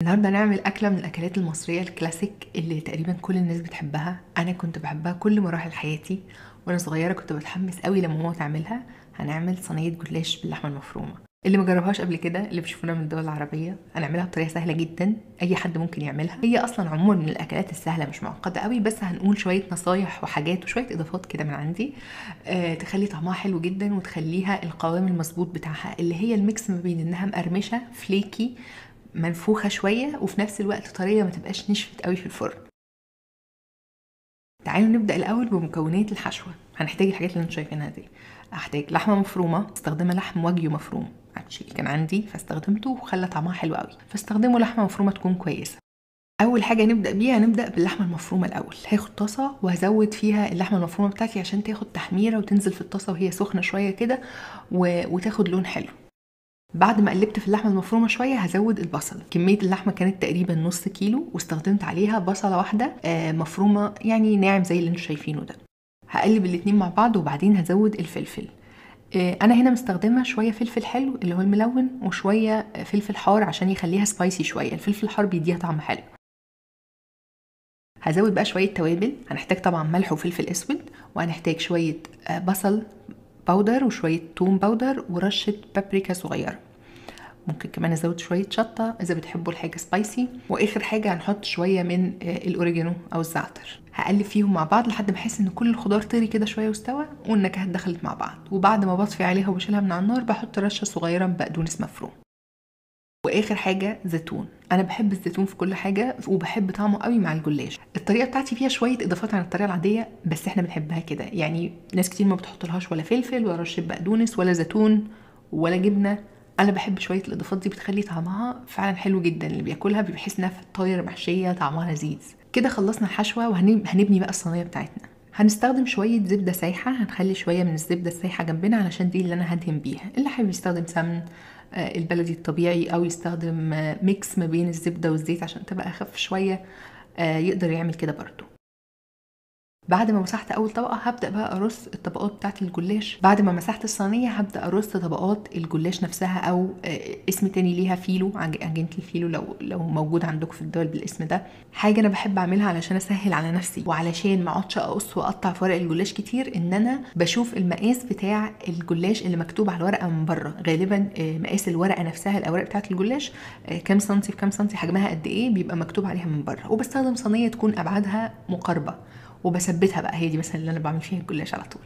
النهارده هنعمل أكلة من الأكلات المصرية الكلاسيك اللي تقريبا كل الناس بتحبها. أنا كنت بحبها كل مراحل حياتي وأنا صغيرة، كنت بتحمس قوي لما ماما تعملها. هنعمل صينية جلاش باللحمة المفرومة. اللي مجربهاش قبل كده، اللي بيشوفونا من الدول العربية، هنعملها بطريقة سهلة جدا، أي حد ممكن يعملها. هي أصلا عموما من الأكلات السهلة، مش معقدة قوي، بس هنقول شوية نصايح وحاجات وشوية إضافات كده من عندي تخلي طعمها حلو جدا وتخليها القوام المظبوط بتاعها، اللي هي الميكس ما بين إنها مقرمشة فليكي منفوخه شويه وفي نفس الوقت طريه ما تبقاش نشفت قوي في الفرن. تعالوا نبدا الاول بمكونات الحشوه. هنحتاج الحاجات اللي انتم شايفينها دي. هحتاج لحمه مفرومه، استخدمها لحم واجيو مفروم، كان عندي فاستخدمته وخلى طعمها حلو قوي، فاستخدموا لحمه مفرومه تكون كويسه. اول حاجه نبدا بيها، نبدا باللحمه المفرومه الاول. هاخد طاسه وهزود فيها اللحمه المفرومه بتاعتي عشان تاخد تحميره وتنزل في الطاسه وهي سخنه شويه كده وتاخد لون حلو. بعد ما قلبت في اللحمه المفرومه شويه، هزود البصل. كميه اللحمه كانت تقريبا نص كيلو، واستخدمت عليها بصله واحده مفرومه يعني ناعم زي اللي انتم شايفينه ده. هقلب الاتنين مع بعض وبعدين هزود الفلفل. انا هنا مستخدمه شويه فلفل حلو اللي هو الملون، وشويه فلفل حار عشان يخليها سبايسي شويه. الفلفل الحار بيديها طعم حلو. هزود بقى شويه توابل. هنحتاج طبعا ملح وفلفل اسود، وهنحتاج شويه بصل باودر وشويه توم باودر ورشه بابريكا صغيره. ممكن كمان ازود شويه شطه اذا بتحبوا الحاجه سبايسي. واخر حاجه هنحط شويه من الاوريجانو او الزعتر. هقلب فيهم مع بعض لحد ما احس ان كل الخضار طري كده شويه واستوى والنكهات دخلت مع بعض. وبعد ما بطفي عليها وبشيلها من على النار، بحط رشه صغيره من بقدونس مفروم. واخر حاجه زيتون. انا بحب الزيتون في كل حاجه وبحب طعمه قوي مع الجلاش. الطريقه بتاعتي فيها شويه اضافات عن الطريقه العاديه، بس احنا بنحبها كده. يعني ناس كتير ما بتحطلهاش ولا فلفل ولا رشه بقدونس ولا زيتون ولا جبنه. انا بحب شويه الاضافات دي، بتخلي طعمها فعلا حلو جدا. اللي بياكلها بيحس انها في الطاير محشيه، طعمها لذيذ كده. خلصنا الحشوه وهنبني بقى الصينيه بتاعتنا. هنستخدم شويه زبده سايحه. هنخلي شويه من الزبده السايحه جنبنا علشان دي اللي انا هدهن بيها. اللي حابب يستخدم سمن البلدي الطبيعي، او يستخدم ميكس ما بين الزبده والزيت عشان تبقى اخف شويه، يقدر يعمل كده برضو. بعد ما مسحت اول طبقه، هبدا بقى ارص الطبقات بتاعه الجلاش. بعد ما مسحت الصينيه، هبدا ارص طبقات الجلاش نفسها، او اسم تاني ليها فيلو، عجينه الفيلو لو موجود عندكم في الدول بالاسم ده. حاجه انا بحب اعملها علشان اسهل على نفسي وعلشان ما اقعدش اقص واقطع في ورق الجلاش كتير، ان انا بشوف المقاس بتاع الجلاش اللي مكتوب على الورقه من بره. غالبا مقاس الورقه نفسها، الاوراق بتاعه الجلاش كام سنتي في كام سنتي، حجمها قد ايه، بيبقى مكتوب عليها من بره. وبستخدم صينيه تكون ابعادها مقاربه وبثبتها بقى. هي دي مثلا اللي انا بعمل فيها الجلاش على طول.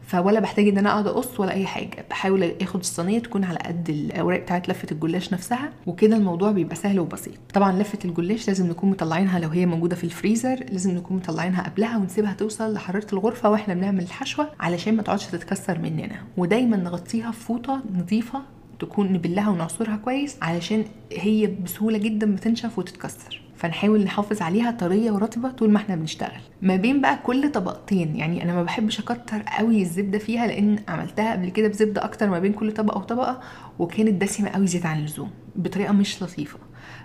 فولا بحتاج ان انا اقعد اقص ولا اي حاجه. بحاول اخد الصينيه تكون على قد الاوراق بتاعت لفه الجلاش نفسها، وكده الموضوع بيبقى سهل وبسيط. طبعا لفه الجلاش لازم نكون مطلعينها، لو هي موجوده في الفريزر لازم نكون مطلعينها قبلها ونسيبها توصل لحراره الغرفه واحنا بنعمل الحشوه علشان ما تقعدش تتكسر مننا. ودايما نغطيها في فوطه نظيفه تكون نبلها ونعصرها كويس، علشان هي بسهوله جدا بتنشف وتتكسر. فنحاول نحافظ عليها طريه ورطبه طول ما احنا بنشتغل. ما بين بقى كل طبقتين، يعني انا ما بحبش اكتر قوي الزبده فيها، لان عملتها قبل كده بزبده اكتر ما بين كل طبقه وطبقه، وكانت دسمه قوي زياده عن اللزوم بطريقه مش لطيفه.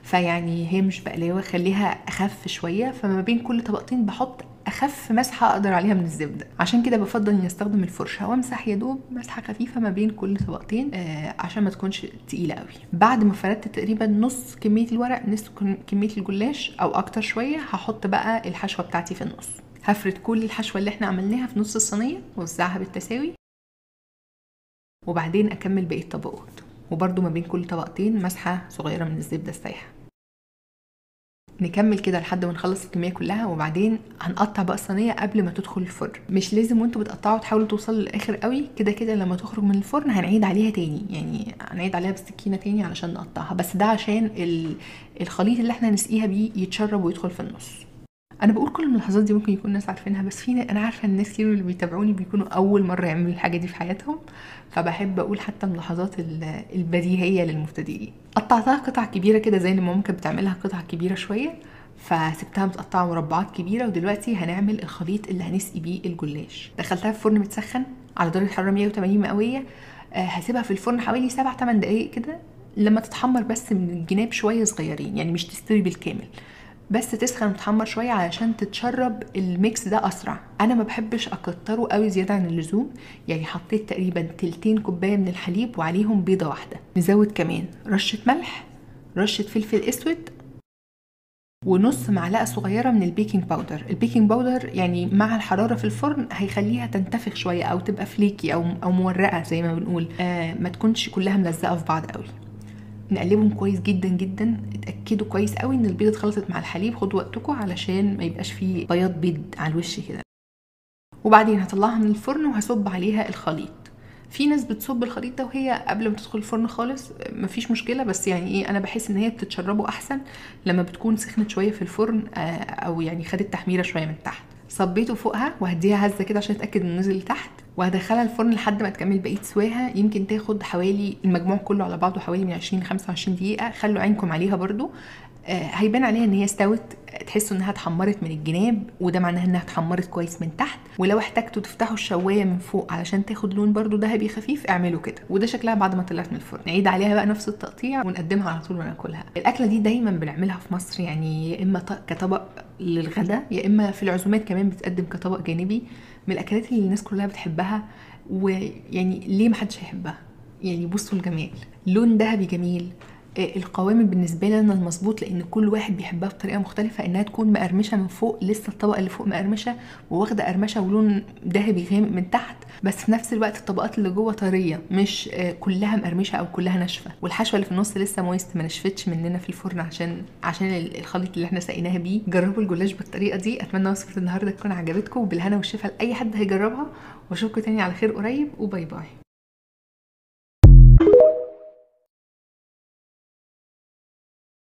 فيعني هي مش بقلاوه، خليها اخف شويه. فما بين كل طبقتين بحط اخف مسحه اقدر عليها من الزبده. عشان كده بفضل اني استخدم الفرشه وامسح يا دوب مسحه خفيفه ما بين كل طبقتين عشان ما تكونش تقيله قوي. بعد ما فردت تقريبا نص كميه الورق، نص كميه الجلاش او اكتر شويه، هحط بقى الحشوه بتاعتي في النص. هفرد كل الحشوه اللي احنا عملناها في نص الصينيه واوزعها بالتساوي، وبعدين اكمل باقي الطبقات. وبرده ما بين كل طبقتين مسحه صغيره من الزبده السايحه. نكمل كده لحد ما نخلص الكميه كلها، وبعدين هنقطع بقى الصينيه قبل ما تدخل الفرن. مش لازم وانتوا بتقطعوا تحاولوا توصلوا للاخر قوي، كده كده لما تخرج من الفرن هنعيد عليها تاني، يعني هنعيد عليها بالسكينه تاني علشان نقطعها. بس ده عشان الخليط اللي احنا هنسقيها بيه يتشرب ويدخل في النص. انا بقول كل الملاحظات دي ممكن يكون الناس عارفينها، بس انا عارفه ان الناس كتير اللي بيتابعوني بيكونوا اول مره يعملوا الحاجه دي في حياتهم، فبحب اقول حتى الملاحظات البديهيه للمبتدئين. قطعتها قطع كبيره كده زي اللي ممكن بتعملها قطع كبيره شويه، فسبتها متقطعه مربعات كبيره. ودلوقتي هنعمل الخليط اللي هنسقي بيه الجلاش. دخلتها في فرن متسخن على درجه حراره 180 مئويه. هسيبها في الفرن حوالي 7-8 دقايق كده، لما تتحمر بس من الجناب شويه صغيرين، يعني مش تستوي بالكامل، بس تسخن وتحمر شويه علشان تتشرب الميكس ده اسرع. انا ما بحبش اكتره قوي زياده عن اللزوم، يعني حطيت تقريبا تلتين كوبايه من الحليب وعليهم بيضه واحده. نزود كمان رشه ملح، رشه فلفل اسود، ونص معلقه صغيره من البيكنج باودر. البيكنج باودر يعني مع الحراره في الفرن هيخليها تنتفخ شويه او تبقى فليكي او مورقه زي ما بنقول، ما تكونش كلها ملزقه في بعض قوي. نقلبهم كويس جدا جدا. اتاكدوا كويس قوي ان البيض اتخلطت مع الحليب، خدوا وقتكم علشان ما يبقاش فيه بياض بيض على الوش كده. وبعدين هطلعها من الفرن وهصب عليها الخليط. في ناس بتصب الخليط ده وهي قبل ما تدخل الفرن خالص، مفيش مشكله، بس يعني ايه، انا بحس ان هي بتتشربه احسن لما بتكون سخنت شويه في الفرن، او يعني خدت تحميره شويه من تحت. صبيته فوقها وهديها هزه كده عشان اتاكد انه نزل لتحت، وهدخلها الفرن لحد ما تكمل بقيه سواها. يمكن تاخد حوالي المجموع كله على بعضه حوالي من 20 ل 25 دقيقه. خلوا عينكم عليها برده، هيبان عليها ان هي استوت، تحسوا انها اتحمرت من الجناب، وده معناها انها اتحمرت كويس من تحت. ولو احتاجتوا تفتحوا الشوايه من فوق علشان تاخد لون برده ذهبي خفيف اعملوا كده. وده شكلها بعد ما طلعت من الفرن. نعيد عليها بقى نفس التقطيع ونقدمها على طول وناكلها. الاكله دي دايما بنعملها في مصر، يعني يا اما كطبق للغدا، يا اما في العزومات كمان بتقدم كطبق جانبي. من الاكلات اللي الناس كلها بتحبها، ويعني ليه محدش هيحبها؟ يعني بصوا الجمال، لون ذهبي جميل. القوام بالنسبه لنا المظبوط، لان كل واحد بيحبها بطريقه مختلفه، انها تكون مقرمشه من فوق، لسه الطبقه اللي فوق مقرمشه وواخده قرمشه ولون ذهبي غامق من تحت، بس في نفس الوقت الطبقات اللي جوه طريه، مش كلها مقرمشه او كلها ناشفه، والحشوه اللي في النص لسه مويست ما نشفتش مننا في الفرن عشان الخليط اللي احنا سقيناها بيه. جربوا الجلاش بالطريقه دي. اتمنى وصفه النهارده تكون عجبتكم، وبالهنا والشفا لاي حد هيجربها، واشوفكم تاني على خير قريب، وباي باي.